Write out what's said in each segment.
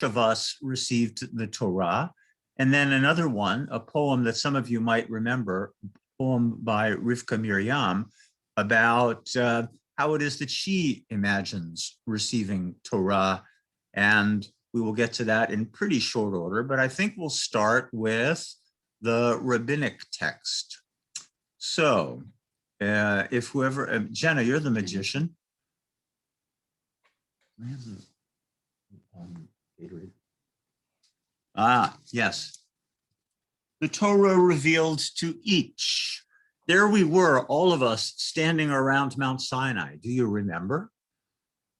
of us received the Torah. And then another one, a poem that some of you might remember, a poem by Rivka Miriam about how it is that she imagines receiving Torah. And we will get to that in pretty short order, but I think we'll start with the rabbinic text. So if whoever, Jenna, you're the magician. Yes. The Torah revealed to each. There we were, all of us standing around Mount Sinai. Do you remember?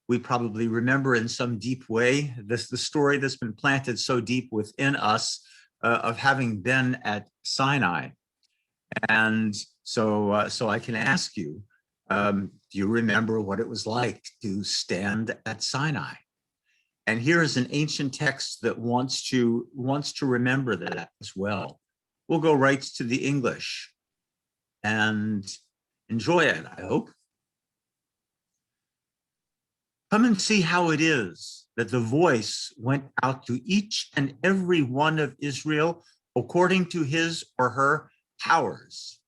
We probably remember in some deep way the story that's been planted so deep within us of having been at Sinai. And so I can ask you, do you remember what it was like to stand at Sinai? And here is an ancient text that wants to remember that as well. We'll go right to the English and enjoy it, I hope. Come and see how it is that the voice went out to each and every one of Israel according to his or her powers.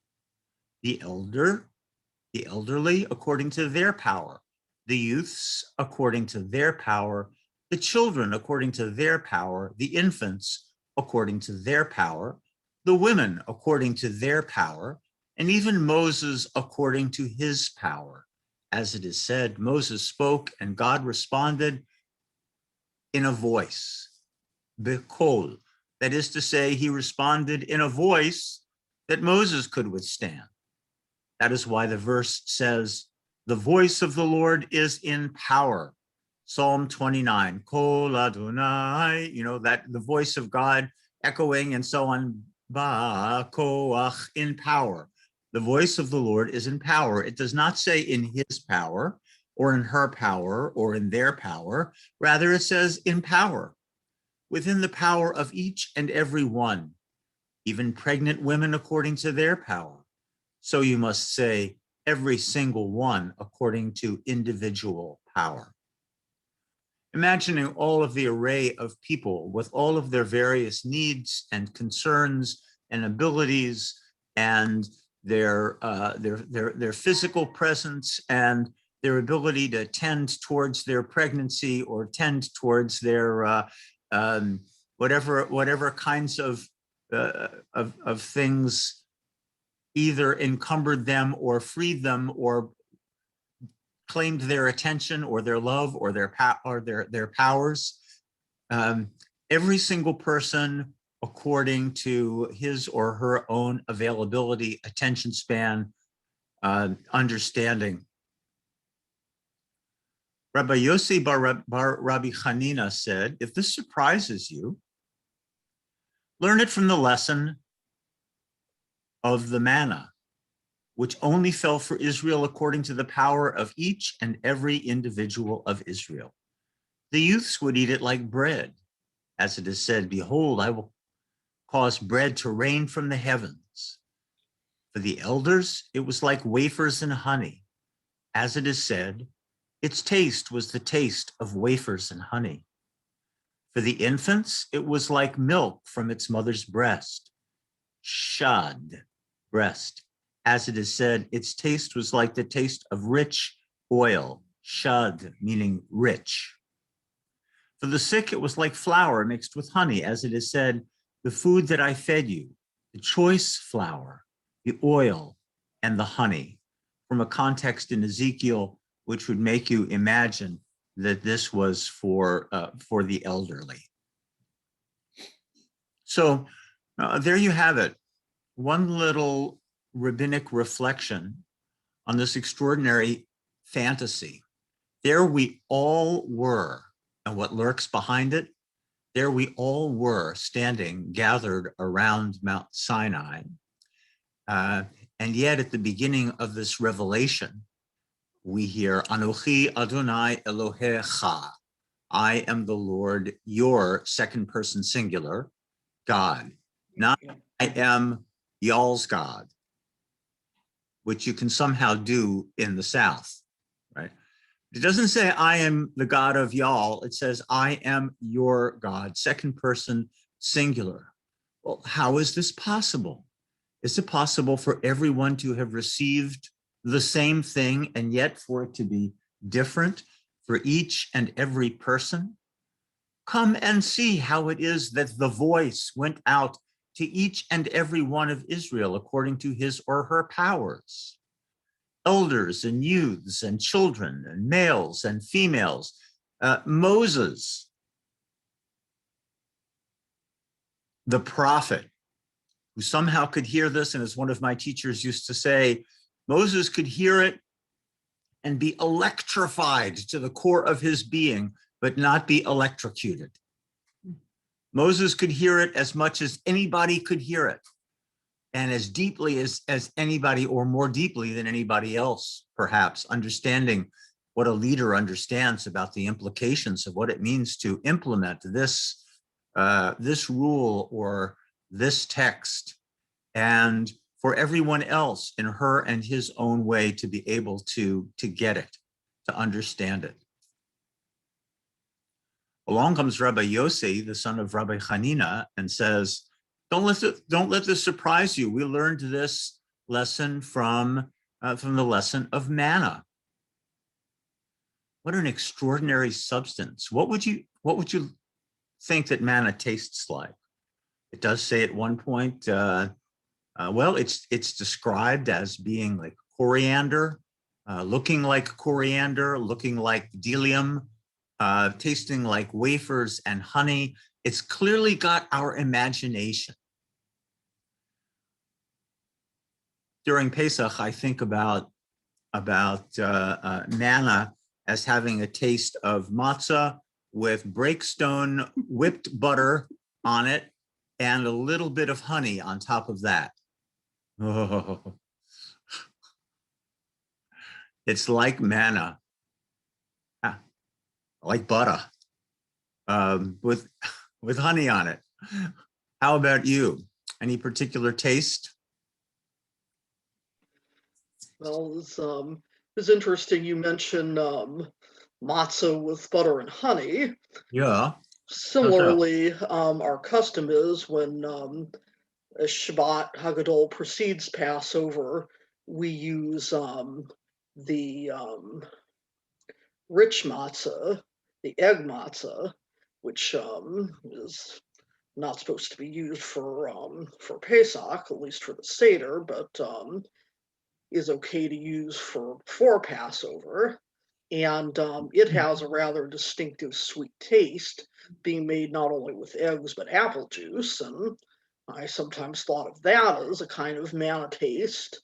The elderly according to their power, the youths according to their power, the children according to their power, the infants according to their power, the women according to their power, and even Moses according to his power. As it is said, Moses spoke and God responded in a voice, bekol. That is to say, he responded in a voice that Moses could withstand. That is why the verse says, the voice of the Lord is in power. Psalm 29, Kol Adonai, that the voice of God echoing and so on, ba koach, in power. The voice of the Lord is in power. It does not say in his power or in her power or in their power. Rather, it says in power, within the power of each and every one, even pregnant women according to their power. So you must say every single one according to individual power. Imagining all of the array of people with all of their various needs and concerns and abilities and their physical presence and their ability to tend towards their pregnancy or tend towards their whatever kinds of things either encumbered them or freed them or claimed their attention or their love or their powers. Every single person according to his or her own availability, attention span, understanding. Rabbi Yossi bar Rabbi Hanina said, if this surprises you, learn it from the lesson of the manna, which only fell for Israel according to the power of each and every individual of Israel. The youths would eat it like bread. As it is said, behold, I will cause bread to rain from the heavens. For the elders, it was like wafers and honey. As it is said, its taste was the taste of wafers and honey. For the infants, it was like milk from its mother's breast. Shad, breast. As it is said, its taste was like the taste of rich oil. Shad, meaning rich. For the sick, it was like flour mixed with honey. As it is said, the food that I fed you, the choice flour, the oil, and the honey, from a context in Ezekiel, which would make you imagine that this was for the elderly. So there you have it. One little rabbinic reflection on this extraordinary fantasy. There we all were, and what lurks behind it, there we all were standing, gathered around Mount Sinai. And yet at the beginning of this revelation, we hear, Anochi Adonai Elohecha. I am the Lord, your second person singular, God. Not I am y'all's God, which you can somehow do in the South, right? It doesn't say I am the God of y'all. It says I am your God, second person singular. Well, how is this possible? Is it possible for everyone to have received the same thing and yet for it to be different for each and every person? Come and see how it is that the voice went out to each and every one of Israel according to his or her powers. Elders and youths and children and males and females. Moses, the prophet, who somehow could hear this, and as one of my teachers used to say, Moses could hear it and be electrified to the core of his being, but not be electrocuted. Moses could hear it as much as anybody could hear it, and as deeply as anybody, or more deeply than anybody else, perhaps, understanding what a leader understands about the implications of what it means to implement this rule or this text, and for everyone else in her and his own way to be able to get it, to understand it. Along comes Rabbi Yossi, the son of Rabbi Hanina, and says, don't let this surprise you. We learned this lesson from the lesson of manna. What an extraordinary substance. What would you think that manna tastes like? It does say at one point, well, it's described as being like coriander, looking like coriander, looking like bdellium, tasting like wafers and honey. It's clearly got our imagination. During Pesach, I think about manna as having a taste of matzah with breakstone whipped butter on it and a little bit of honey on top of that. Oh, it's like manna, like butter, with honey on it. How about you? Any particular taste? Well, it's interesting you mentioned matzah with butter and honey. Yeah. Similarly, our custom is when a Shabbat Hagadol precedes Passover, we use the rich matzah, the egg matzah, which is not supposed to be used for Pesach, at least for the Seder, but is okay to use for Passover. And it has a rather distinctive sweet taste, being made not only with eggs but apple juice. And I sometimes thought of that as a kind of manna taste,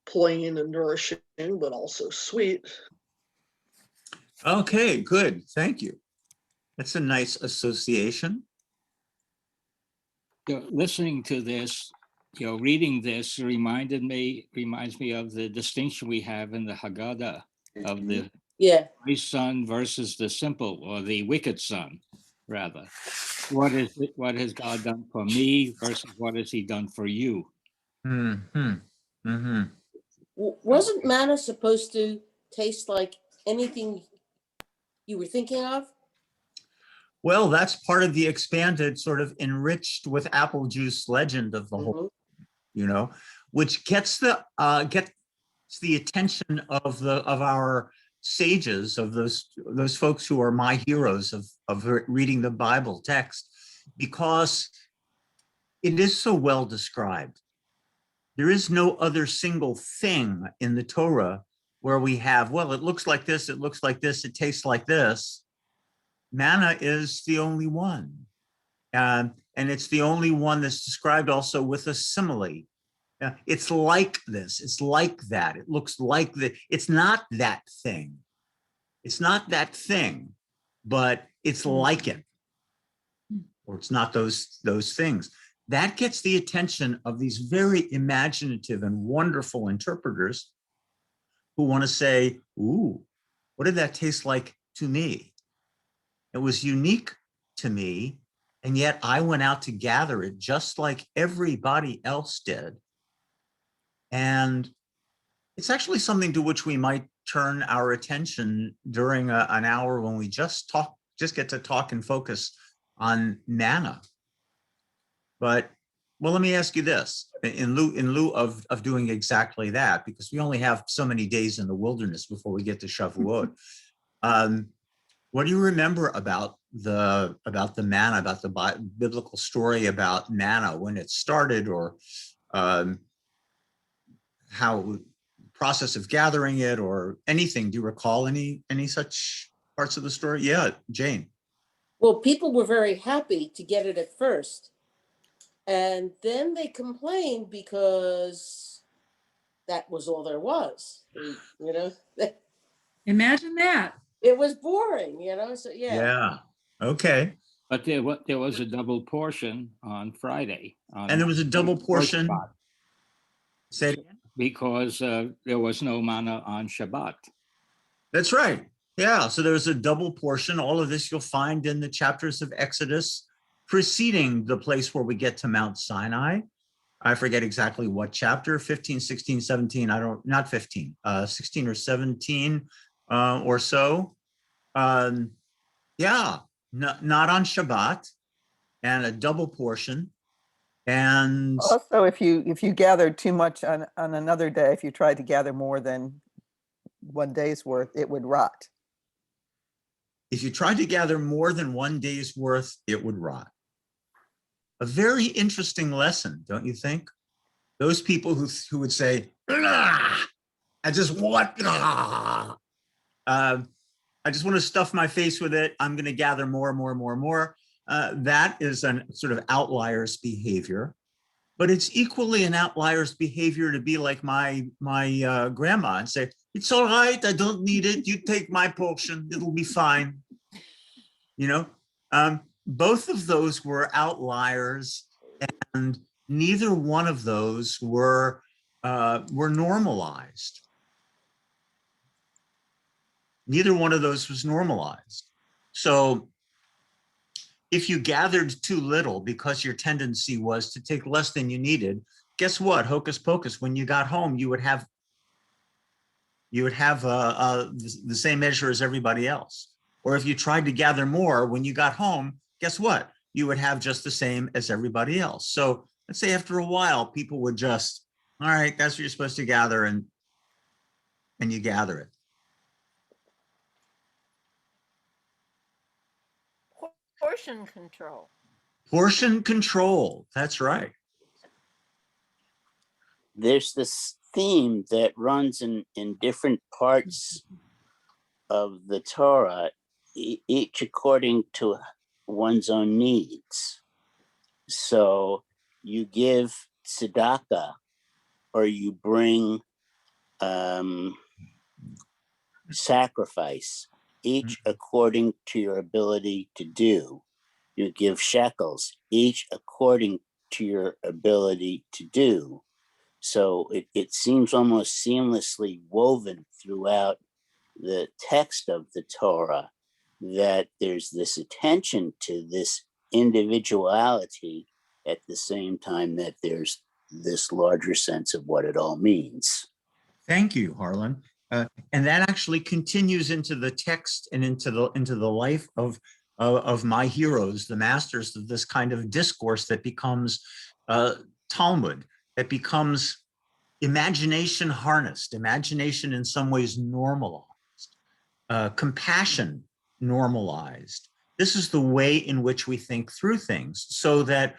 plain and nourishing, but also sweet. Okay, good. Thank you. That's a nice association. Listening to this, reading this reminds me of the distinction we have in the Haggadah of the wise son versus the simple, or the wicked son, rather. What has God done for me versus what has he done for you? Mm-hmm. Mm-hmm. Wasn't manna supposed to taste like anything you were thinking of? Well, that's part of the expanded, sort of enriched with apple juice legend of the whole, which gets the attention of our sages, of those folks who are my heroes of reading the Bible text, because it is so well described. There is no other single thing in the Torah where we have, well, it looks like this, it tastes like this. Manna is the only one. And it's the only one that's described also with a simile. It's like this, it's like that, it looks like that. It's not that thing. It's not that thing, but it's like it. Or it's not those things. That gets the attention of these very imaginative and wonderful interpreters who want to say, ooh, what did that taste like to me? It was unique to me, and yet I went out to gather it just like everybody else did. And it's actually something to which we might turn our attention during an hour when we just get to talk and focus on manna. But, well, let me ask you this, in lieu of doing exactly that, because we only have so many days in the wilderness before we get to Shavuot. What do you remember about the manna, about the biblical story about manna, when it started, or how process of gathering it, or anything? Do you recall any such parts of the story? Yeah, Jane. Well, people were very happy to get it at first. And then they complained because that was all there was. Imagine that. It was boring, so Yeah. Okay. But there was a double portion on Friday. And there was a double portion. Say it again. Because there was no manna on Shabbat. That's right. Yeah. So there's a double portion. All of this you'll find in the chapters of Exodus preceding the place where we get to Mount Sinai. I forget exactly what chapter, 15, 16, 17. Not 15, 16 or 17 or so. Yeah, not on Shabbat, and a double portion. And also, if you gathered too much on another day, if you tried to gather more than one day's worth, it would rot. If you tried to gather more than one day's worth, it would rot. A very interesting lesson, don't you think? Those people who would say, I just want to stuff my face with it. I'm going to gather more. That is a sort of outlier's behavior, but it's equally an outlier's behavior to be like my grandma and say, it's all right, I don't need it. You take my portion, it'll be fine. Both of those were outliers, and neither one of those were normalized. Neither one of those was normalized. So if you gathered too little because your tendency was to take less than you needed, guess what? Hocus pocus, when you got home, you would have the same measure as everybody else. Or if you tried to gather more when you got home, guess what? You would have just the same as everybody else. So let's say after a while, people would just, all right, that's what you're supposed to gather, and you gather it. Portion control. Portion control, that's right. There's this theme that runs in different parts of the Torah, each according to one's own needs. So you give tzedakah, or you bring sacrifice, each according to your ability to do. You give shekels, each according to your ability to do. So it seems almost seamlessly woven throughout the text of the Torah that there's this attention to this individuality at the same time that there's this larger sense of what it all means. Thank you, Harlan. And that actually continues into the text and into the life of my heroes, the masters of this kind of discourse that becomes Talmud, that becomes imagination harnessed, imagination in some ways normalized, compassion normalized. This is the way in which we think through things, so that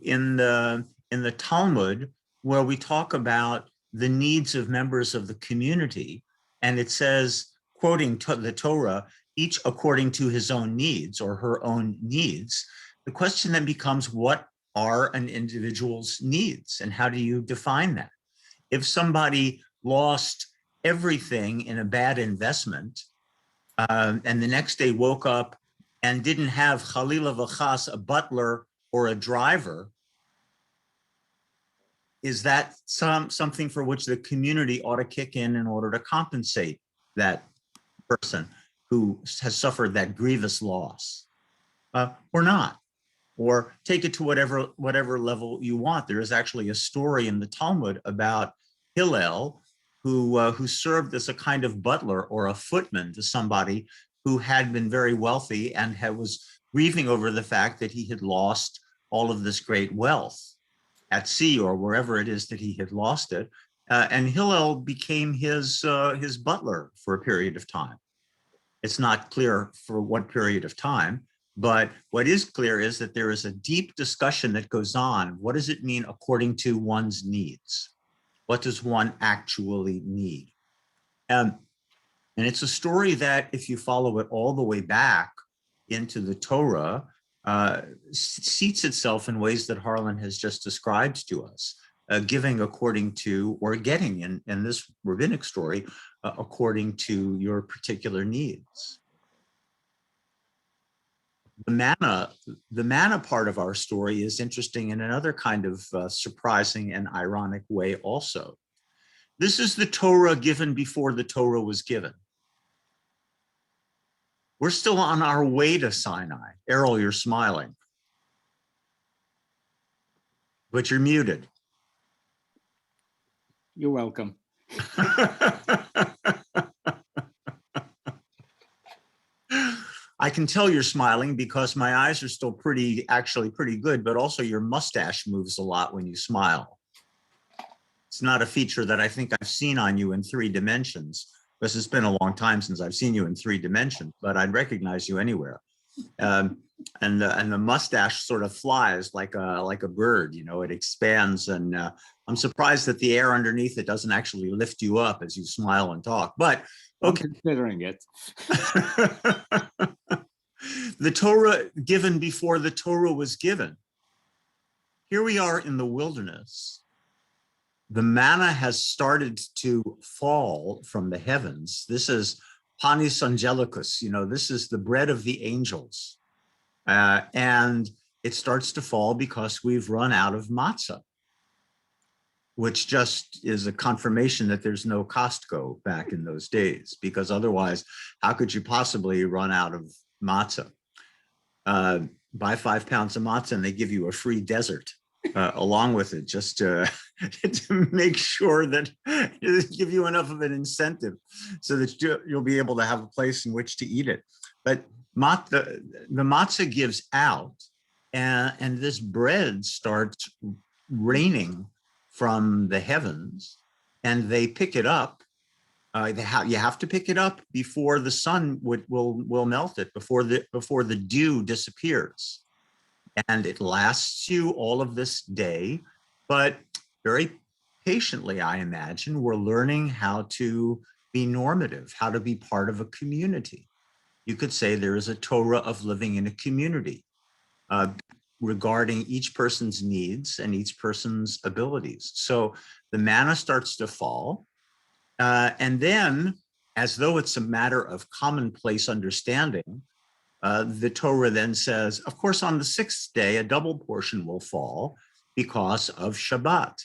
in the Talmud, where we talk about the needs of members of the community, and it says, quoting the Torah, each according to his own needs or her own needs, the question then becomes, what are an individual's needs, and how do you define that? If somebody lost everything in a bad investment, and the next day woke up and didn't have Chalila v'chas, a butler or a driver, is that something for which the community ought to kick in order to compensate that person who has suffered that grievous loss, or not? Or take it to whatever level you want. There is actually a story in the Talmud about Hillel, who served as a kind of butler or a footman to somebody who had been very wealthy and was grieving over the fact that he had lost all of this great wealth at sea or wherever it is that he had lost it. And Hillel became his butler for a period of time. It's not clear for what period of time, but what is clear is that there is a deep discussion that goes on. What does it mean according to one's needs? What does one actually need? And it's a story that, if you follow it all the way back into the Torah, seats itself in ways that Harlan has just described to us, giving according to, or getting in this rabbinic story, according to your particular needs. The manna part of our story is interesting in another kind of surprising and ironic way also. This is the Torah given before the Torah was given. We're still on our way to Sinai. Errol, you're smiling, but you're muted. You're welcome. I can tell you're smiling because my eyes are still actually pretty good, but also your mustache moves a lot when you smile. It's not a feature that I think I've seen on you in 3 dimensions, because it's been a long time since I've seen you in 3 dimensions, but I'd recognize you anywhere. And the mustache sort of flies like a bird, you know, it expands, and I'm surprised that the air underneath it doesn't actually lift you up as you smile and talk, but okay. I'm considering it. The Torah given before the Torah was given. Here we are in the wilderness. The manna has started to fall from the heavens. This is panis angelicus, you know, this is the bread of the angels. And it starts to fall because we've run out of matzah, which just is a confirmation that there's no Costco back in those days, because otherwise, how could you possibly run out of matzah? Buy 5 pounds of matzah and they give you a free dessert along with it, just to make sure that give you enough of an incentive so that you'll be able to have a place in which to eat it. But the matzah gives out, and this bread starts raining from the heavens, and they pick it up. You have to pick it up before the sun will melt it, before the dew disappears, and it lasts you all of this day. But very patiently, I imagine, we're learning how to be normative, how to be part of a community. You could say there is a Torah of living in a community, regarding each person's needs and each person's abilities. So the manna starts to fall. And then, as though it's a matter of commonplace understanding, the Torah then says, of course, on the 6th day, a double portion will fall because of Shabbat.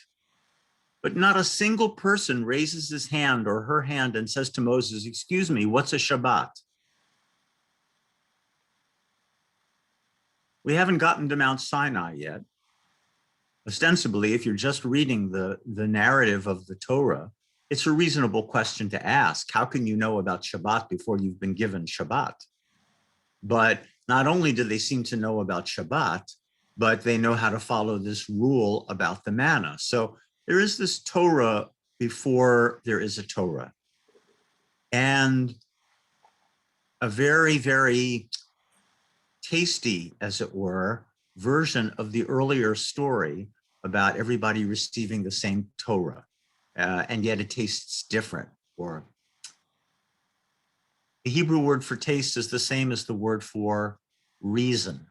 But not a single person raises his hand or her hand and says to Moses, excuse me, what's a Shabbat? We haven't gotten to Mount Sinai yet. Ostensibly, if you're just reading the narrative of the Torah, it's a reasonable question to ask. How can you know about Shabbat before you've been given Shabbat? But not only do they seem to know about Shabbat, but they know how to follow this rule about the manna. So there is this Torah before there is a Torah. And a very, very tasty, as it were, version of the earlier story about everybody receiving the same Torah. And yet it tastes different. Or the Hebrew word for taste is the same as the word for reason.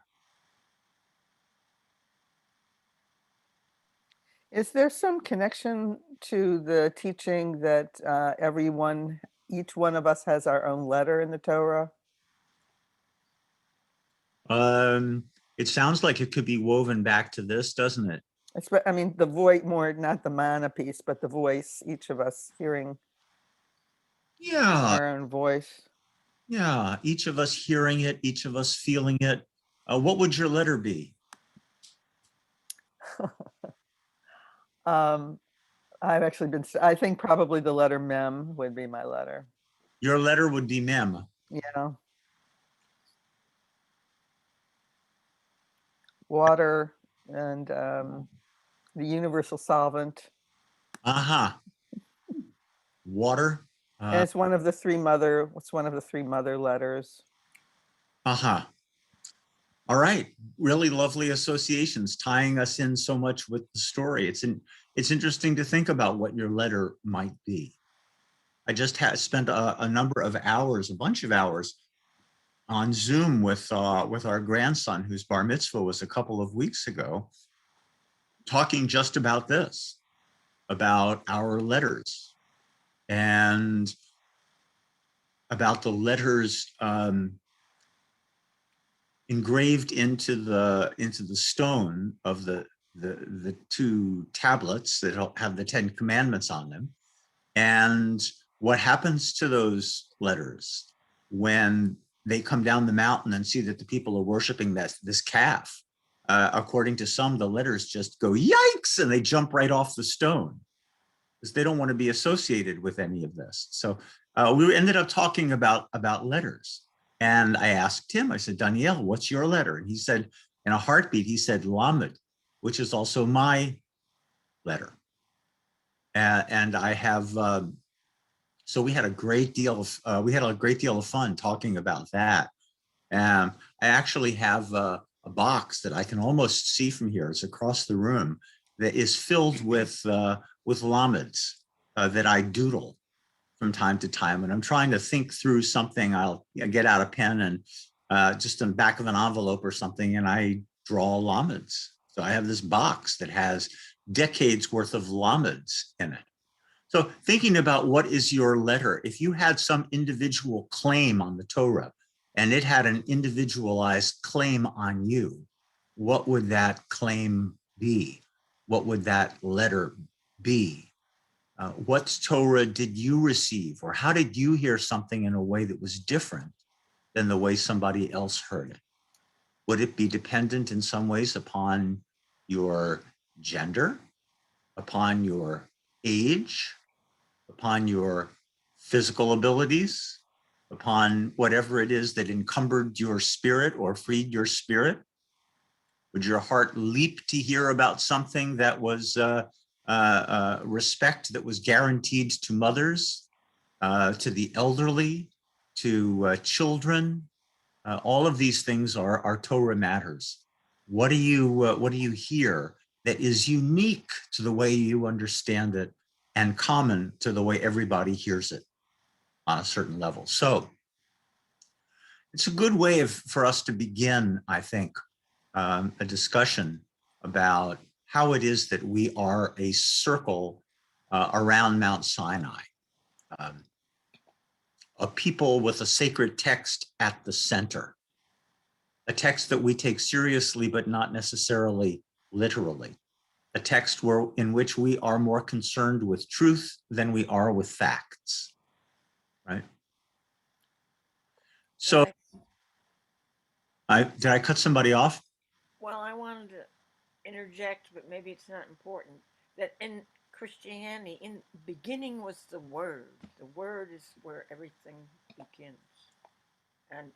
Is there some connection to the teaching that each one of us has our own letter in the Torah? It sounds like it could be woven back to this, doesn't it? I mean, the voice, more not the manna piece, but the voice, each of us hearing our own voice. Yeah, each of us hearing it, each of us feeling it. What would your letter be? I've actually been, I think probably the letter mem would be my letter. Your letter would be mem. Yeah. Water and the universal solvent. Aha. Water. And it's one of the three mother, it's one of the three mother letters. Aha. All right. Really lovely associations tying us in so much with the story. It's interesting to think about what your letter might be. I just spent a number of hours, a bunch of hours on Zoom with our grandson, whose bar mitzvah was a couple of weeks ago, talking just about this, about our letters and about the letters engraved into the stone of the two tablets that have the 10 commandments on them, and what happens to those letters when they come down the mountain and see that the people are worshiping this calf. According to some, the letters just go yikes and they jump right off the stone because they don't want to be associated with any of this. So we ended up talking about letters. And I asked him, I said, Daniel, what's your letter? And he said, in a heartbeat, he said, Lamed, which is also my letter. And I have, so we had a great deal of fun talking about that. I actually have a box that I can almost see from here. It's across the room that is filled with lameds that I doodle from time to time. And I'm trying to think through something. I'll get out a pen and just in the back of an envelope or something, and I draw lameds. So I have this box that has decades worth of lameds in it. So thinking about what is your letter, if you had some individual claim on the Torah and it had an individualized claim on you, what would that claim be? What would that letter be? What Torah did you receive, or how did you hear something in a way that was different than the way somebody else heard it? Would it be dependent in some ways upon your gender, upon your age, upon your physical abilities, upon whatever it is that encumbered your spirit or freed your spirit? Would your heart leap to hear about something that was respect that was guaranteed to mothers, to the elderly, to children? All of these things are Torah matters. What do you hear that is unique to the way you understand it and common to the way everybody hears it on a certain level? So it's a good way for us to begin, I think, a discussion about how it is that we are a circle around Mount Sinai, a people with a sacred text at the center, a text that we take seriously, but not necessarily literally, a text in which we are more concerned with truth than we are with facts, right? So, did I cut somebody off? Well, I wanted to interject, but maybe it's not important, that in Christianity, in the beginning was the Word. The Word is where everything begins. And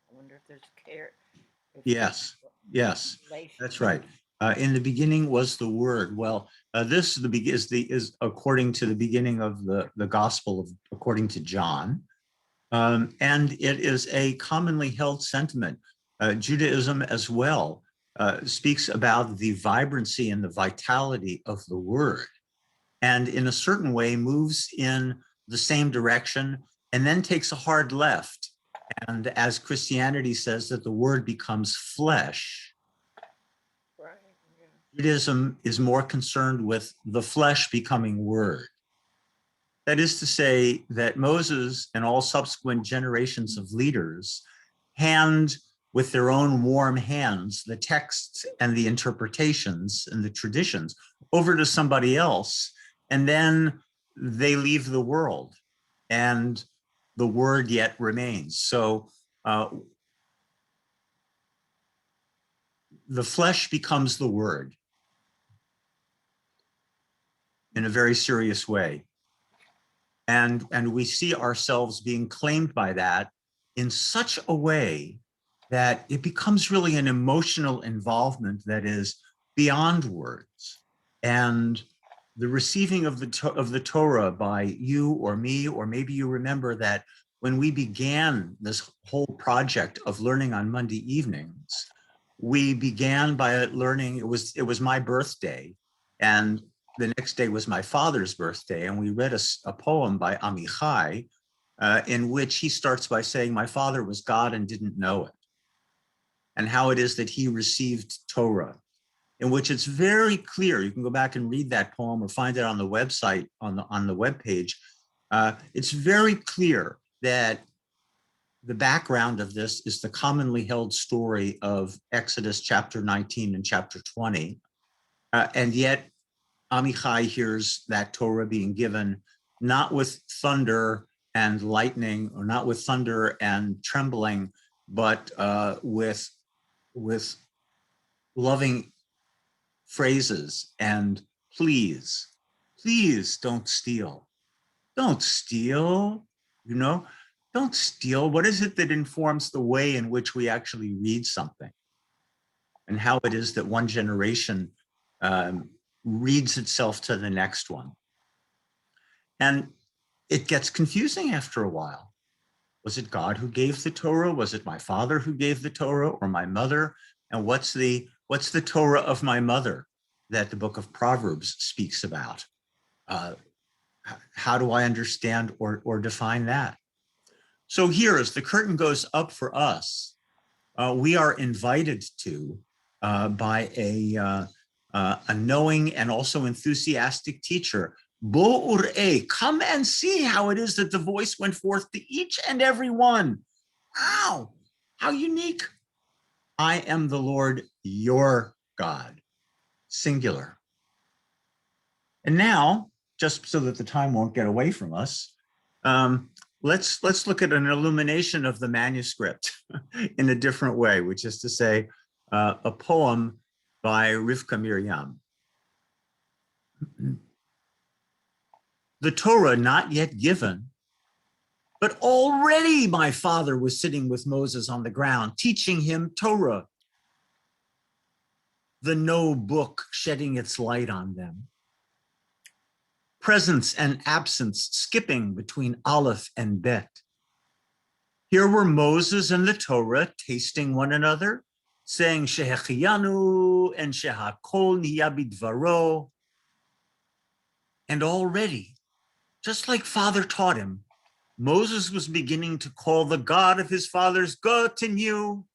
I wonder if there's care. Yes, that's right. In the beginning was the Word. Well, this is according to the beginning of the Gospel according to John, and it is a commonly held sentiment. Judaism as well speaks about the vibrancy and the vitality of the Word, and in a certain way moves in the same direction and then takes a hard left. And as Christianity says that the Word becomes flesh, Right. Yeah. Judaism is more concerned with the flesh becoming Word. That is to say that Moses and all subsequent generations of leaders hand with their own warm hands the texts and the interpretations and the traditions over to somebody else, and then they leave the world and the Word yet remains. So the flesh becomes the Word. in a very serious way. And we see ourselves being claimed by that in such a way that it becomes really an emotional involvement that is beyond words. And the receiving of the Torah by you or me, or maybe you remember that when we began this whole project of learning on Monday evenings, we began by learning, it was my birthday, and the next day was my father's birthday, and we read a poem by Amichai in which he starts by saying, my father was God and didn't know it, and how it is that he received Torah, in which it's very clear. You can go back and read that poem or find it on the website, on the webpage. It's very clear that the background of this is the commonly held story of Exodus chapter 19 and chapter 20. And yet Amichai hears that Torah being given not with thunder and lightning, or not with thunder and trembling, but with loving phrases and please don't steal. Don't steal, don't steal. What is it that informs the way in which we actually read something? And how it is that one generation reads itself to the next one. And it gets confusing after a while. Was it God who gave the Torah? Was it my father who gave the Torah, or my mother? And what's the Torah of my mother that the book of Proverbs speaks about? How do I understand or define that? So here, as the curtain goes up for us, we are invited to by a knowing and also enthusiastic teacher. Bo ur'eh, come and see how it is that the voice went forth to each and every one. Wow, how unique. I am the Lord, your God, singular. And now, just so that the time won't get away from us, let's look at an illumination of the manuscript in a different way, which is to say, a poem by Rivka Miriam. The Torah not yet given, but already my father was sitting with Moses on the ground, teaching him Torah, the no book shedding its light on them. Presence and absence skipping between Aleph and Bet. Here were Moses and the Torah tasting one another, saying Shehechiyanu and Shehakol Niyabidvaro. And already, just like Father taught him, Moses was beginning to call the God of his fathers God to you,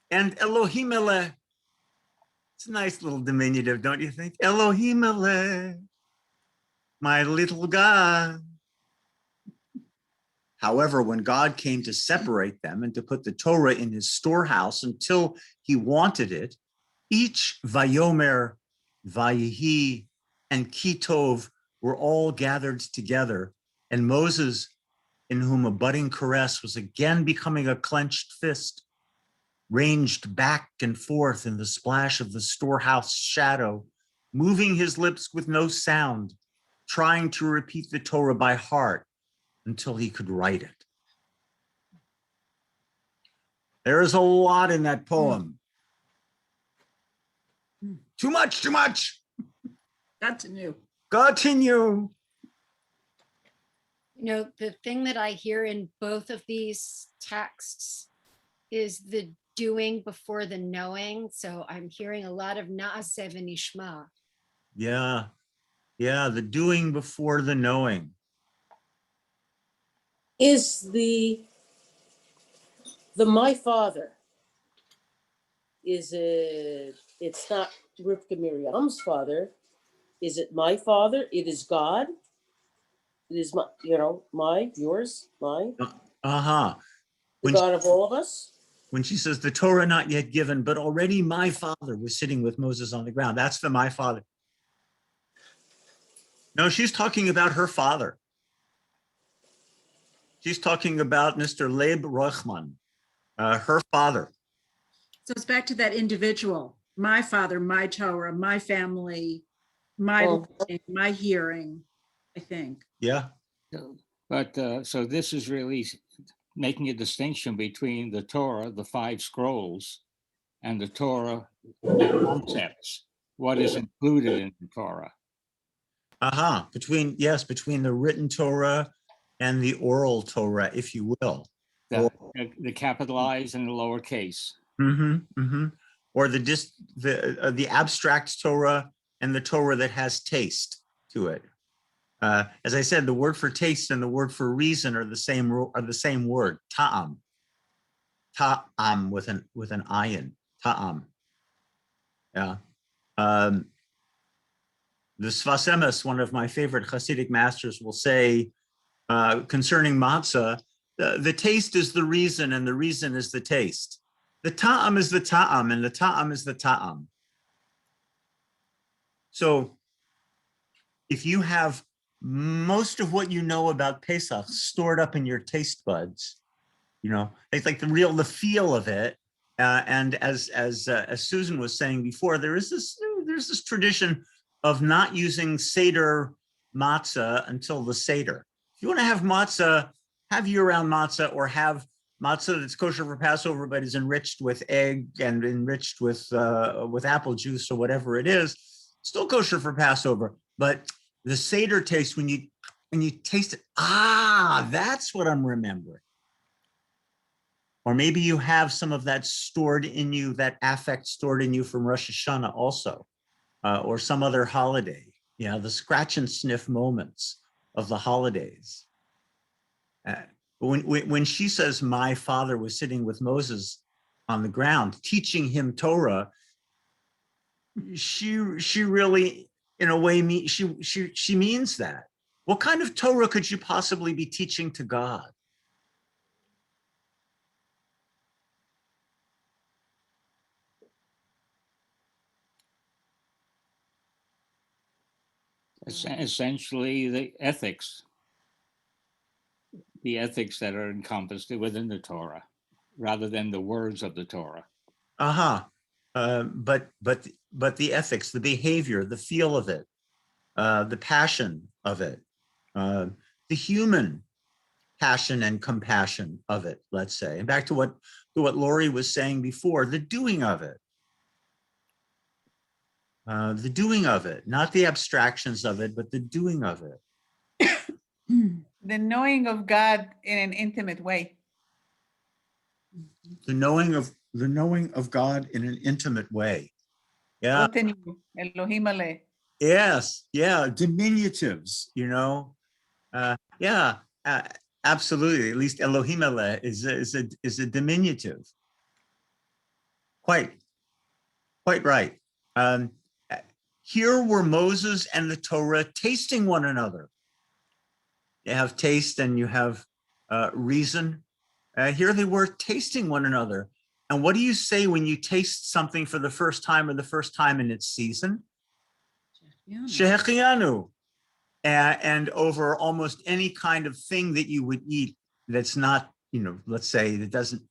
and Elohim Eleh. It's a nice little diminutive, don't you think? Elohim Eleh, my little God. However, when God came to separate them and to put the Torah in his storehouse until he wanted it, each Vayomer, Vayihi, and Kitov were all gathered together, and Moses, in whom a budding caress was again becoming a clenched fist, ranged back and forth in the splash of the storehouse shadow, moving his lips with no sound, trying to repeat the Torah by heart until he could write it. There is a lot in that poem. Too much, too much. Continue. Continue. You know, the thing that I hear in both of these texts is the doing before the knowing. So I'm hearing a lot of Na'aseh v'nishma. Yeah, the doing before the knowing. Is the my father, is it, it's not Rivka Miriam's father. Is it my father? It is God. It is my, yours, mine, Uh-huh. the God of all of us. When she says the Torah not yet given, but already my father was sitting with Moses on the ground. That's the my father. No, she's talking about her father. She's talking about Mr. Leib Rochman, her father. So it's back to that individual, my father, my Torah, my family. my hearing, I think. Yeah. But so this is really making a distinction between the Torah, the 5 scrolls, and the Torah, the concepts, what is included in the Torah. Between the written Torah and the oral Torah, if you will. The capitalized and the lowercase. Or the abstract Torah and the Torah that has taste to it. As I said, the word for taste and the word for reason are the same word, ta'am. Ta'am with an ayin, ta'am. Yeah. The Sfas Emes, one of my favorite Hasidic masters, will say concerning matzah, the taste is the reason and the reason is the taste. The ta'am is the ta'am and the ta'am is the ta'am. So if you have most of what you know about Pesach stored up in your taste buds, it's like the feel of it. And as Susan was saying before, there's this tradition of not using Seder matzah until the Seder. If you want to have matzah, have year-round matzah, or have matzah that's kosher for Passover but is enriched with egg and enriched with apple juice or whatever it is, still kosher for Passover. But the Seder taste, when you taste it, that's what I'm remembering. Or maybe you have some of that stored in you, that affect stored in you from Rosh Hashanah also, or some other holiday. The scratch and sniff moments of the holidays. When she says, my father was sitting with Moses on the ground, teaching him Torah, she really, in a way, she means that. What kind of Torah could you possibly be teaching to God? Essentially, the ethics that are encompassed within the Torah, rather than the words of the Torah. But the ethics, the behavior, the feel of it, the passion of it, the human passion and compassion of it, let's say. And back to what Lori was saying before, the doing of it. The doing of it, not the abstractions of it, but the doing of it. The knowing of God in an intimate way. The knowing of God in an intimate way. Yeah. Elohim Ale. Yes. Yeah. Diminutives. Absolutely. At least Elohim Ale is a diminutive. Quite right. Here were Moses and the Torah tasting one another. You have taste and you have reason. Here they were tasting one another. And what do you say when you taste something for the first time or the first time in its season? Shehechianu. And over almost any kind of thing that you would eat that's not, let's say that doesn't,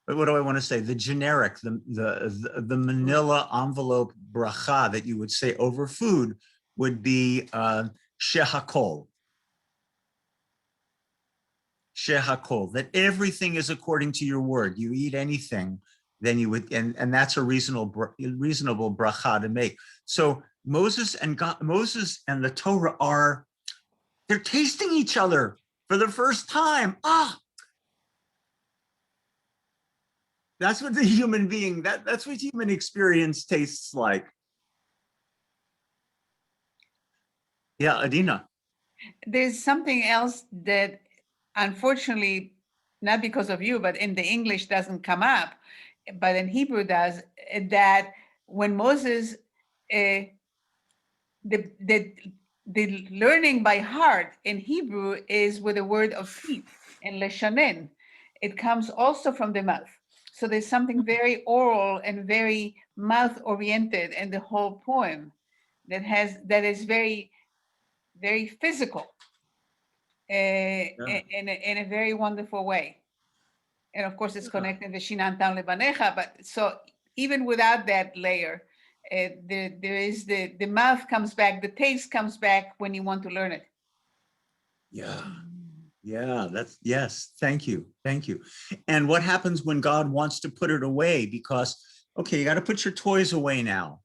what do I want to say? The generic, the manila envelope bracha that you would say over food would be shehakol. Shehakol, that everything is according to your word. You eat anything, then you would, and that's a reasonable bracha to make. So Moses and the Torah they're tasting each other for the first time. That's what the human being, that's what human experience tastes like. Yeah, Adina. There's something else that unfortunately, not because of you, but in the English doesn't come up, but in Hebrew does, that when Moses, the learning by heart in Hebrew is with a word of feet in leshanen. It comes also from the mouth. So there's something very oral and very mouth oriented in the whole poem that is very, very physical in a very wonderful way. And of course it's connected to Shinantam Lebanecha, but so even without that layer, There is the mouth comes back, the taste comes back when you want to learn it. Yeah. Yeah, yes. Thank you. Thank you. And what happens when God wants to put it away? Because, okay, you got to put your toys away now,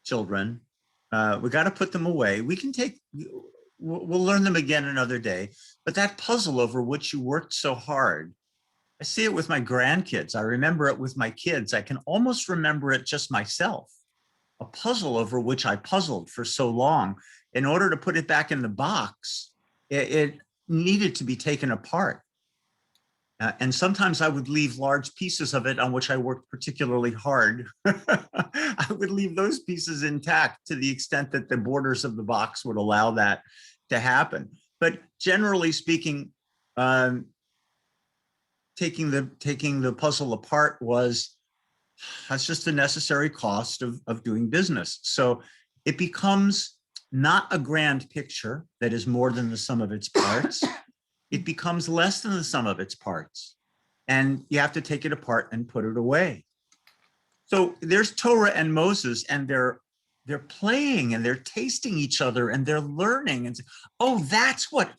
children. We got to put them away. We'll learn them again another day. But that puzzle over which you worked so hard, I see it with my grandkids. I remember it with my kids. I can almost remember it just myself. A puzzle over which I puzzled for so long. In order to put it back in the box, it needed to be taken apart. And sometimes I would leave large pieces of it on which I worked particularly hard. I would leave those pieces intact to the extent that the borders of the box would allow that to happen. But generally speaking, taking the puzzle apart that's just a necessary cost of doing business. So it becomes not a grand picture that is more than the sum of its parts. It becomes less than the sum of its parts. And you have to take it apart and put it away. So there's Torah and Moses, and they're playing and they're tasting each other and they're learning. And oh, that's what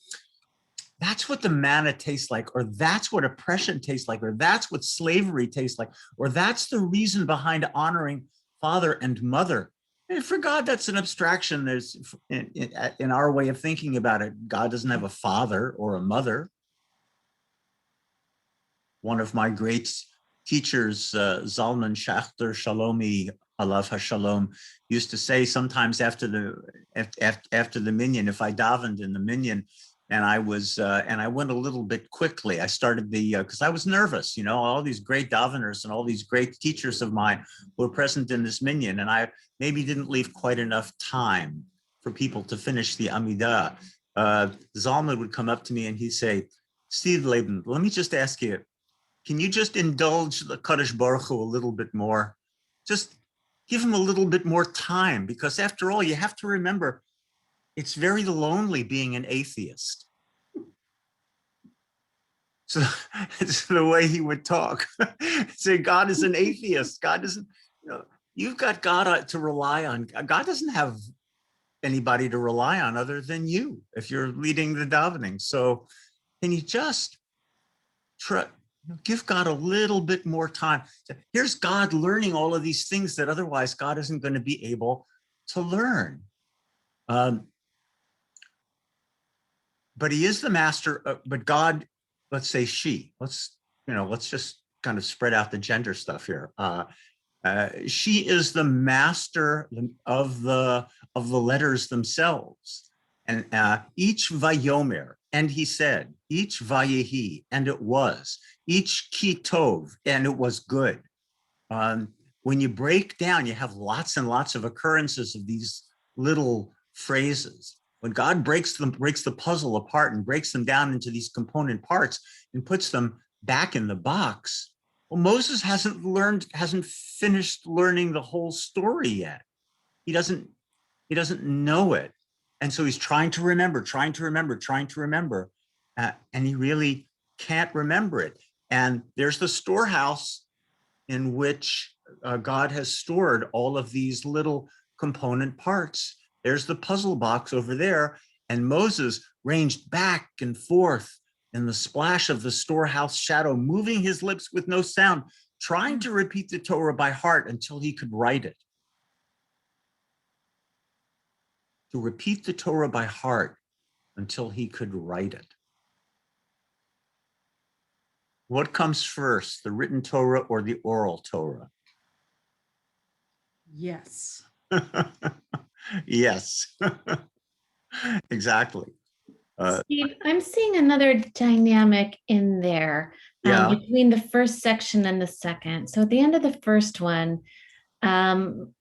the manna tastes like, or that's what oppression tastes like, or that's what slavery tastes like, or that's the reason behind honoring father and mother. And for God, that's an abstraction. There's in our way of thinking about it, God doesn't have a father or a mother. One of my great teachers, Zalman Schachter Shalomi, Alav HaShalom, used to say sometimes after the minyan, if I davened in the minyan, and I went a little bit quickly. I started because I was nervous, all these great daveners and all these great teachers of mine were present in this minyan, and I maybe didn't leave quite enough time for people to finish the Amidah. Zalman would come up to me and he'd say, Steve Laban, let me just ask you, can you just indulge the Kadosh Baruch Hu a little bit more? Just give him a little bit more time, because after all, you have to remember, it's very lonely being an atheist. So it's the way he would talk. Say, God is an atheist. God isn't, you've got God to rely on. God doesn't have anybody to rely on other than you if you're leading the davening. So can you just give God a little bit more time? Here's God learning all of these things that otherwise God isn't going to be able to learn. But he is the master, but God, let's say let's just kind of spread out the gender stuff here. She is the master of the letters themselves. And each vayomer, and he said, each vayehi, and it was, each ki tov, and it was good. When you break down, you have lots and lots of occurrences of these little phrases. When God breaks the puzzle apart and breaks them down into these component parts and puts them back in the box, well, Moses hasn't finished learning the whole story yet. He doesn't know it. And so he's trying to remember, and he really can't remember it. And there's the storehouse in which God has stored all of these little component parts. There's the puzzle box over there, and Moses ranged back and forth in the splash of the storehouse shadow, moving his lips with no sound, trying to repeat the Torah by heart until he could write it. To repeat the Torah by heart until he could write it. What comes first, the written Torah or the oral Torah? Yes. Yes, exactly. Steve, I'm seeing another dynamic in there between the first section and the second. So at the end of the first one,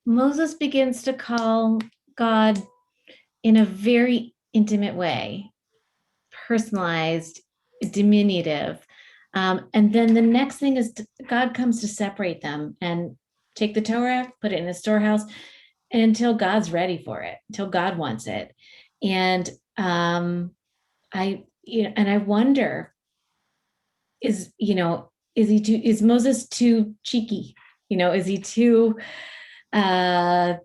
Moses begins to call God in a very intimate way, personalized, diminutive. And then the next thing is God comes to separate them and take the Torah, put it in a storehouse, and until God's ready for it, until God wants it. And I wonder, is Moses too cheeky? Is he too When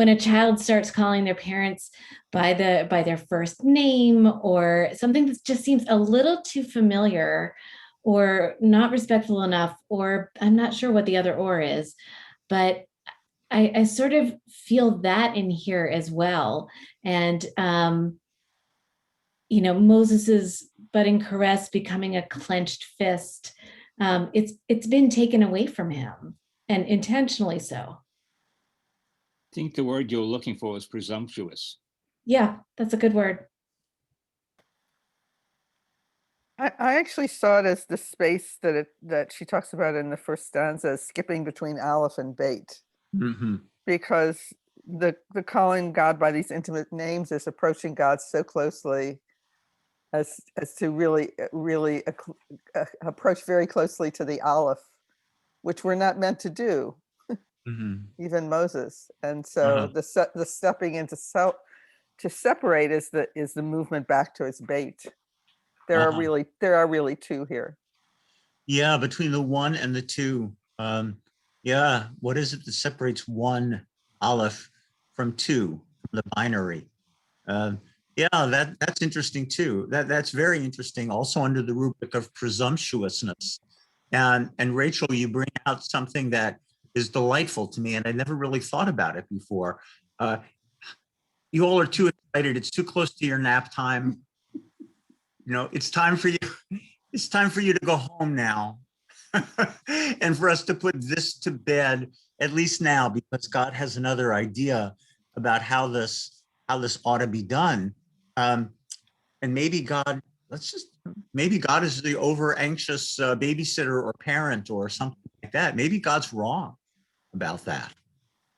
a child starts calling their parents by their first name, or something that just seems a little too familiar or not respectful enough, or I'm not sure what the other or is, but I sort of feel that in here as well. And Moses's budding caress becoming a clenched fist. It's been taken away from him, and intentionally so. I think the word you're looking for is presumptuous. Yeah, that's a good word. I actually saw it as the space that she talks about in the first stanza, skipping between Aleph and Beit, because the calling God by these intimate names is approaching God so closely as to really approach very closely to the Aleph, which we're not meant to do, even Moses. And so the stepping into to separate is the movement back to its Beit. There are really two here. Yeah, between the one and the two. Yeah, what is it that separates one Aleph from two, the binary? Yeah, that's interesting too. That's very interesting. Also under the rubric of presumptuousness. And Rachel, you bring out something that is delightful to me, and I never really thought about it before. You all are too excited. It's too close to your nap time. It's time for you. It's time for you to go home now. And for us to put this to bed, at least now, because God has another idea about how this ought to be done. And maybe God is the over anxious babysitter or parent or something like that. Maybe God's wrong about that,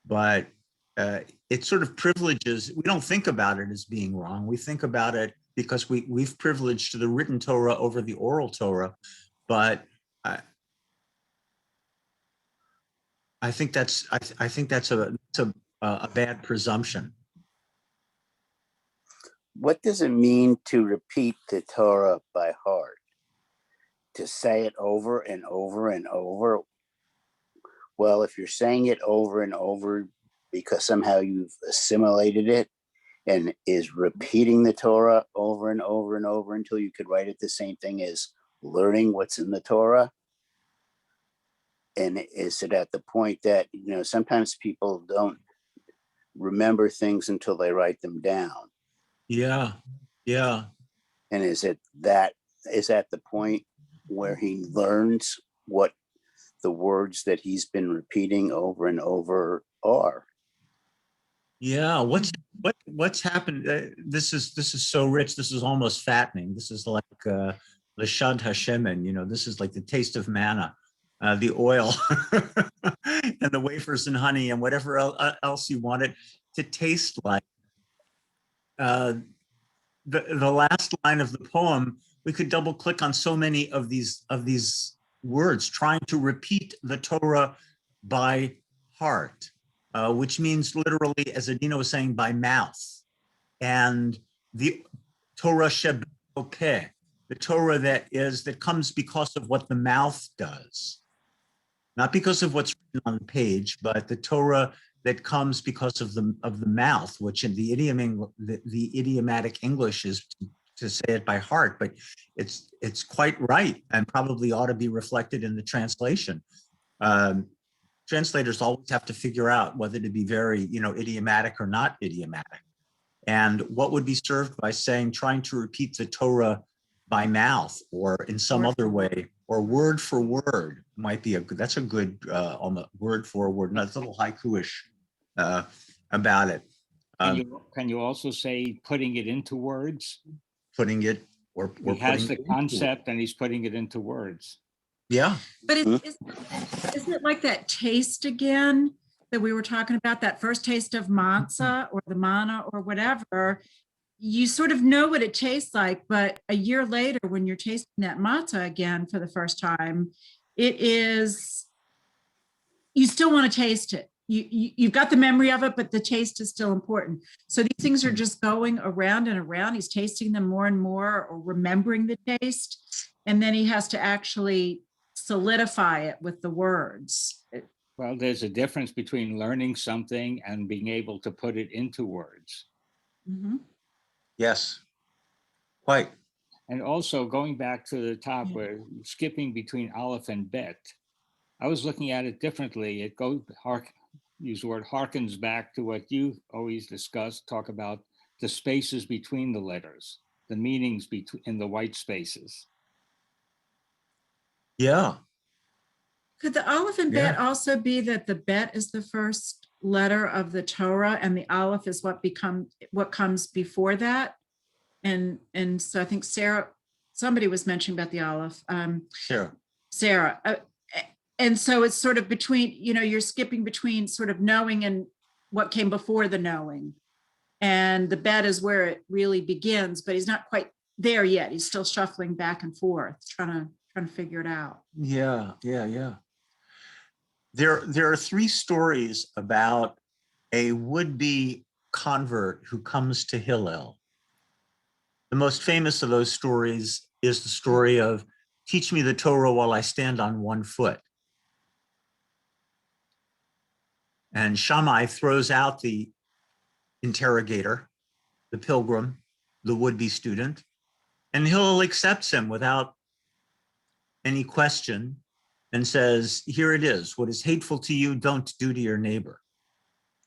but it sort of privileges. We don't think about it as being wrong. We think about it because we've privileged the written Torah over the oral Torah, but I think that's a bad presumption. What does it mean to repeat the Torah by heart? To say it over and over and over? Well, if you're saying it over and over because somehow you've assimilated it, and is repeating the Torah over and over and over until you could write it the same thing as learning what's in the Torah? And is it at the point that, sometimes people don't remember things until they write them down? Yeah. And is at the point where he learns what the words that he's been repeating over and over are? Yeah, what's happened? This is so rich. This is almost fattening. This is like Lashad Hashemen. This is like the taste of manna, the oil, and the wafers and honey and whatever else you want it to taste like. The last line of the poem, we could double click on so many of these words, trying to repeat the Torah by heart. Which means literally, as Adina was saying, by mouth. And the Torah sheb'peh, the Torah that comes because of what the mouth does. Not because of what's written on the page, but the Torah that comes because of the mouth, which in the idiomatic English is to say it by heart, but it's quite right and probably ought to be reflected in the translation. Translators always have to figure out whether to be very, idiomatic or not idiomatic. And what would be served by trying to repeat the Torah by mouth or in some other way, or word for word might be that's a good word for word, that's a little haiku-ish about it. Can you also say putting it into words? Putting it he has the concept and he's putting it into words. Yeah. But isn't it like that taste again that we were talking about, that first taste of matzah or the manna or whatever? You sort of know what it tastes like, but a year later, when you're tasting that matzah again for the first time, you still want to taste it. You've got the memory of it, but the taste is still important. So these things are just going around and around. He's tasting them more and more, or remembering the taste. And then he has to actually solidify it with the words. Well, there's a difference between learning something and being able to put it into words. Mm-hmm. Yes, quite. And also going back to the top, where skipping between Aleph and Bet, I was looking at it differently. It goes, use the word, harkens back to what you always discuss, talk about the spaces between the letters, the meanings between in the white spaces. Yeah. Could the Aleph and Bet also be that the Bet is the first letter of the Torah and the Aleph is what comes before that? And so I think somebody was mentioning about the Aleph. Sarah. And so it's sort of between, you're skipping between sort of knowing and what came before the knowing. And the Bet is where it really begins, but he's not quite there yet. He's still shuffling back and forth, trying to figure it out. Yeah. There are 3 stories about a would-be convert who comes to Hillel. The most famous of those stories is the story of teach me the Torah while I stand on one foot. And Shammai throws out the interrogator, the pilgrim, the would-be student, and Hillel accepts him without any question and says, here it is. What is hateful to you, don't do to your neighbor.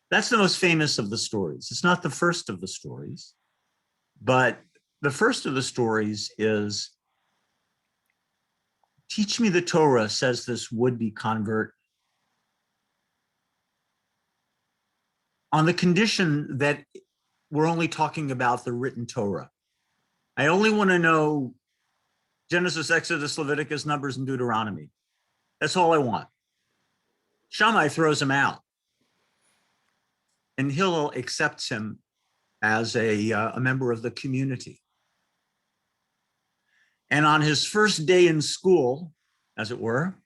That's the most famous of the stories. It's not the first of the stories, but the first of the stories is, teach me the Torah, says this would-be convert, on the condition that we're only talking about the written Torah. I only want to know Genesis, Exodus, Leviticus, Numbers, and Deuteronomy. That's all I want. Shammai throws him out, and Hillel accepts him as a member of the community. And on his first day in school, as it were,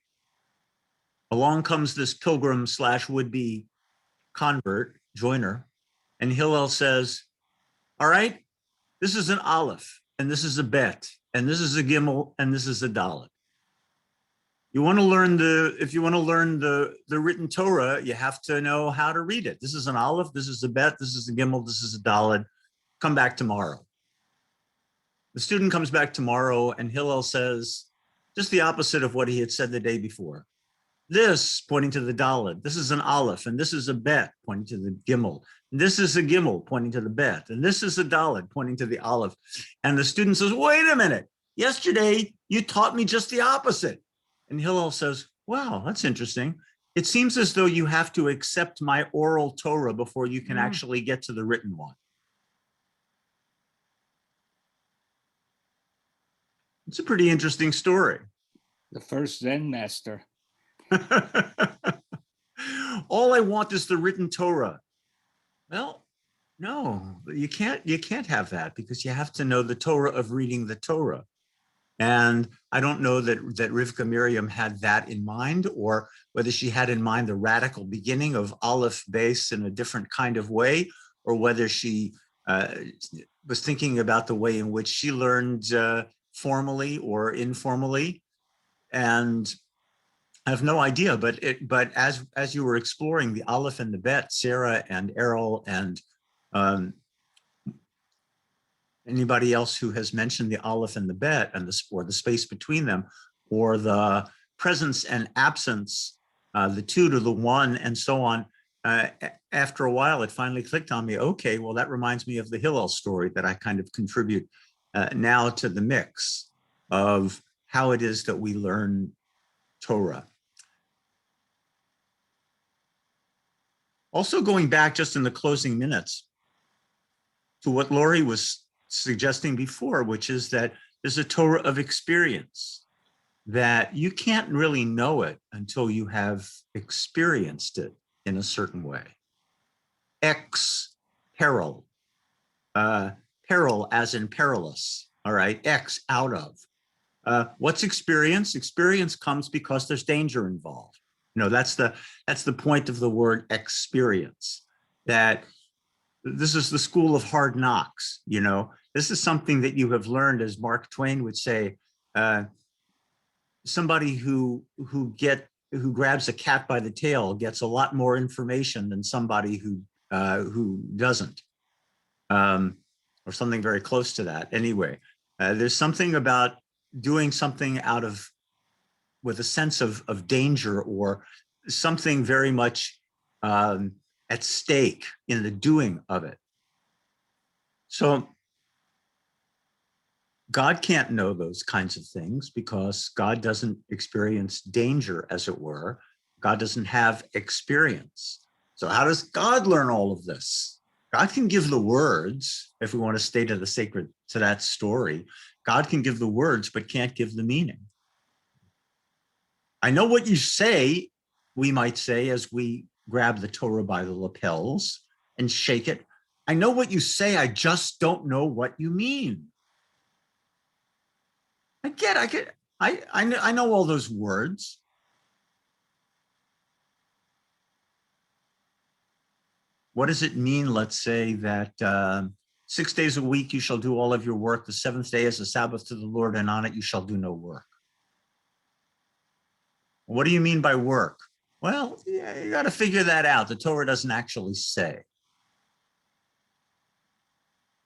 along comes this pilgrim / would-be convert, joiner, and Hillel says, all right, this is an Aleph, and this is a Bet, and this is a Gimel, and this is a Dalet. If you want to learn the written Torah, you have to know how to read it. This is an Aleph, this is a Bet, this is a Gimel, this is a Dalet. Come back tomorrow. The student comes back tomorrow, and Hillel says just the opposite of what he had said the day before. This, pointing to the Dalet, this is an Aleph, and this is a Bet, pointing to the Gimel. And this is a Gimel, pointing to the Bet, and this is a Dalet, pointing to the Aleph. And the student says, wait a minute, yesterday you taught me just the opposite. And Hillel says, wow, that's interesting. It seems as though you have to accept my oral Torah before you can actually get to the written one. It's a pretty interesting story. The first Zen master. All I want is the written Torah. Well, no, you can't have that, because you have to know the Torah of reading the Torah. And I don't know that Rivka Miriam had that in mind, or whether she had in mind the radical beginning of Aleph base in a different kind of way, or whether she was thinking about the way in which she learned formally or informally. And I have no idea, but as you were exploring the Aleph and the Bet, Sarah and Errol and anybody else who has mentioned the Aleph and the Bet and the space between them, or the presence and absence, the 2 to the 1 and so on, after a while, it finally clicked on me. Okay, well, that reminds me of the Hillel story that I kind of contribute now to the mix of how it is that we learn Torah. Also, going back just in the closing minutes to what Lori was suggesting before, which is that there's a Torah of experience, that you can't really know it until you have experienced it in a certain way. Ex peril, peril as in perilous, all right, ex out of. What's experience? Experience comes because there's danger involved. That's the point of the word experience, that this is the school of hard knocks. This is something that you have learned, as Mark Twain would say, somebody who who grabs a cat by the tail gets a lot more information than somebody who doesn't, or something very close to that. Anyway, there's something about doing something with a sense of danger or something very much at stake in the doing of it. So God can't know those kinds of things because God doesn't experience danger, as it were. God doesn't have experience. So how does God learn all of this? God can give the words, if we want to stay to that story. God can give the words, but can't give the meaning. I know what you say, we might say, as we grab the Torah by the lapels and shake it. I know what you say, I just don't know what you mean. I know all those words. What does it mean, let's say, that 6 days a week you shall do all of your work, the seventh day is a Sabbath to the Lord, and on it you shall do no work? What do you mean by work? Well, yeah, you got to figure that out. The Torah doesn't actually say.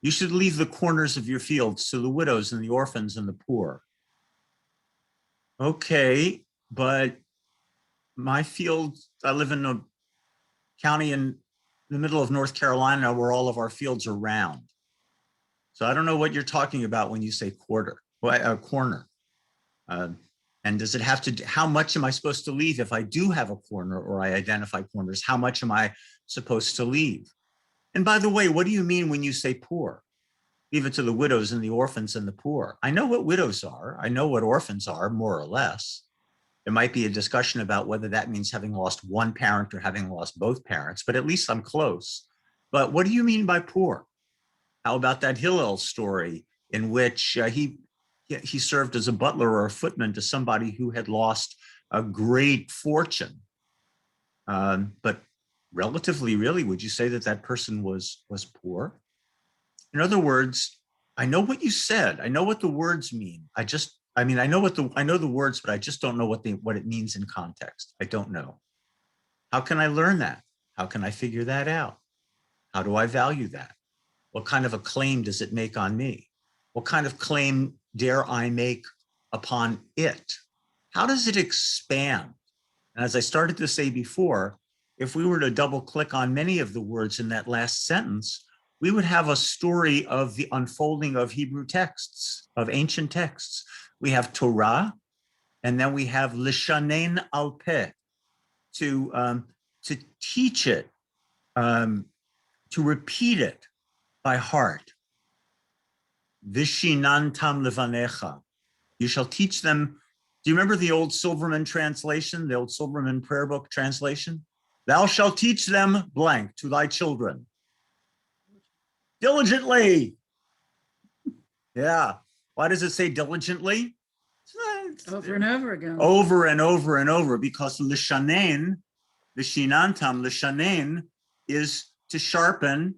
You should leave the corners of your fields to the widows and the orphans and the poor. Okay, but my field, I live in a county in the middle of North Carolina where all of our fields are round. So I don't know what you're talking about when you say corner. And does it have to, how much am I supposed to leave if I do have a corner or I identify corners? How much am I supposed to leave? And by the way, what do you mean when you say poor? Leave it to the widows and the orphans and the poor. I know what widows are. I know what orphans are, more or less. There might be a discussion about whether that means having lost one parent or having lost both parents, but at least I'm close. But what do you mean by poor? How about that Hillel story in which he served as a butler or a footman to somebody who had lost a great fortune? But relatively, really, would you say that that person was poor? In other words, I know what you said. I know what the words mean. I know the words, but I just don't know what it means in context. I don't know. How can I learn that? How can I figure that out? How do I value that? What kind of a claim does it make on me? What kind of claim dare I make upon it? How does it expand? And as I started to say before, if we were to double click on many of the words in that last sentence, we would have a story of the unfolding of Hebrew texts, of ancient texts. We have Torah, and then we have Lishanen al Peh, to teach it, to repeat it by heart. Vishinantam levanecha. You shall teach them. Do you remember the old Silverman translation, the old Silverman prayer book translation? Thou shalt teach them blank to thy children. Diligently. Yeah. Why does it say diligently? Over and over again. Over and over and over, because lishanen, vishinantam, lishanen is to sharpen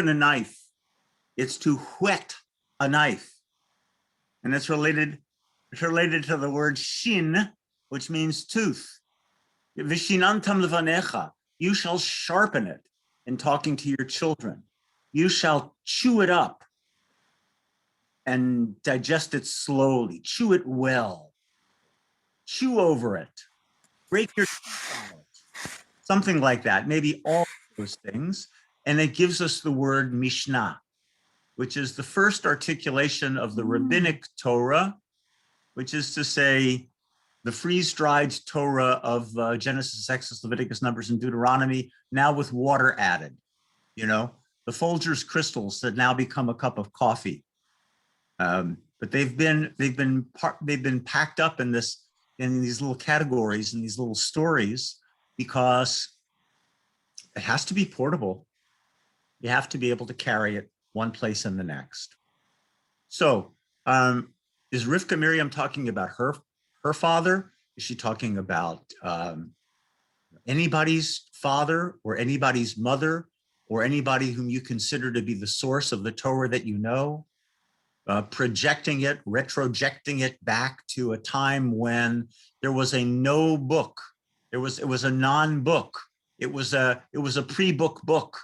a knife. It's to whet a knife. And it's related to the word shin, which means tooth. Vishinantam levanecha. You shall sharpen it in talking to your children. You shall chew it up and digest it slowly. Chew it well. Chew over it. Break your teeth on it. Something like that. Maybe all of those things. And it gives us the word Mishnah, which is the first articulation of the rabbinic Torah, which is to say the freeze-dried Torah of Genesis, Exodus, Leviticus, Numbers, and Deuteronomy, now with water added. You know, the Folgers crystals that now become a cup of coffee. But they've been packed up in these little categories and these little stories because it has to be portable. You have to be able to carry it one place and the next. So is Rivka Miriam talking about her father? Is she talking about anybody's father or anybody's mother or anybody whom you consider to be the source of the Torah that you know? Projecting it, retrojecting it back to a time when there was a no book. It was a non-book. It was a pre-book book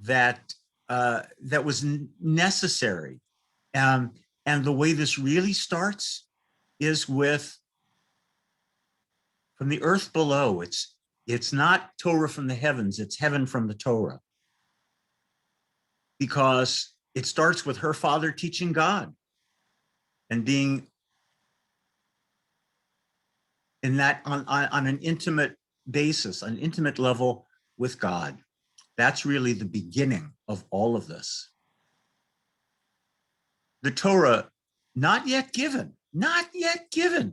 that was necessary. And the way this really starts is with from the earth below. It's not Torah from the heavens, it's heaven from the Torah. Because it starts with her father teaching God and being in that on an intimate basis, an intimate level with God. That's really the beginning of all of this. The Torah not yet given. The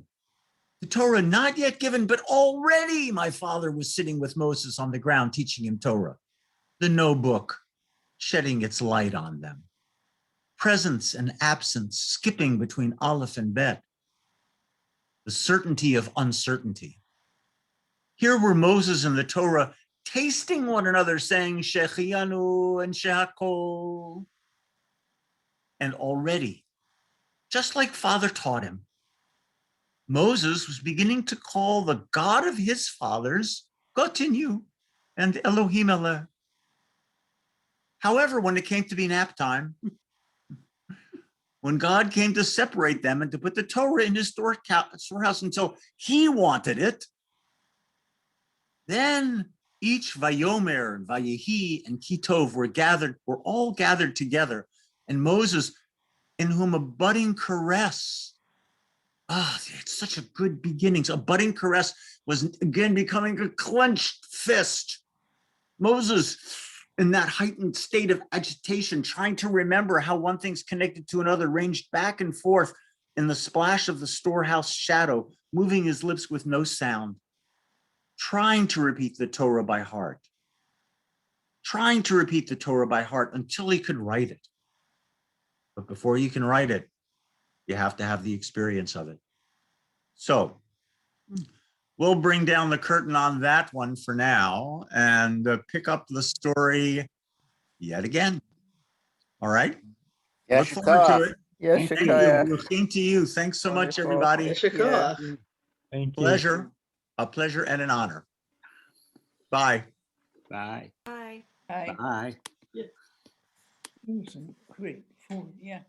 Torah not yet given, but already my father was sitting with Moses on the ground teaching him Torah. The no book shedding its light on them. Presence and absence skipping between Aleph and Bet. The certainty of uncertainty. Here were Moses and the Torah tasting one another, saying Shechianu and Shehakol. And already, just like Father taught him, Moses was beginning to call the God of his fathers Gotinu and Elohim Eleh. However, when it came to be nap time, when God came to separate them and to put the Torah in his storehouse until he wanted it, then each Vayomer, Vayehi, and Kitov were all gathered together. And Moses, in whom a budding caress, it's such a good beginning. So a budding caress was again becoming a clenched fist. Moses, in that heightened state of agitation, trying to remember how one thing's connected to another, ranged back and forth in the splash of the storehouse shadow, moving his lips with no sound, trying to repeat the Torah by heart, until he could write it. But before you can write it, you have to have the experience of it. So we'll bring down the curtain on that one for now and pick up the story yet again. All right? Look forward to it. Yes, Thank you. To you. Thanks so much, everybody. Yeshikah. Thank you. Pleasure. A pleasure and an honor. Bye. Bye. Bye. Bye. Bye. It was a great food, yeah.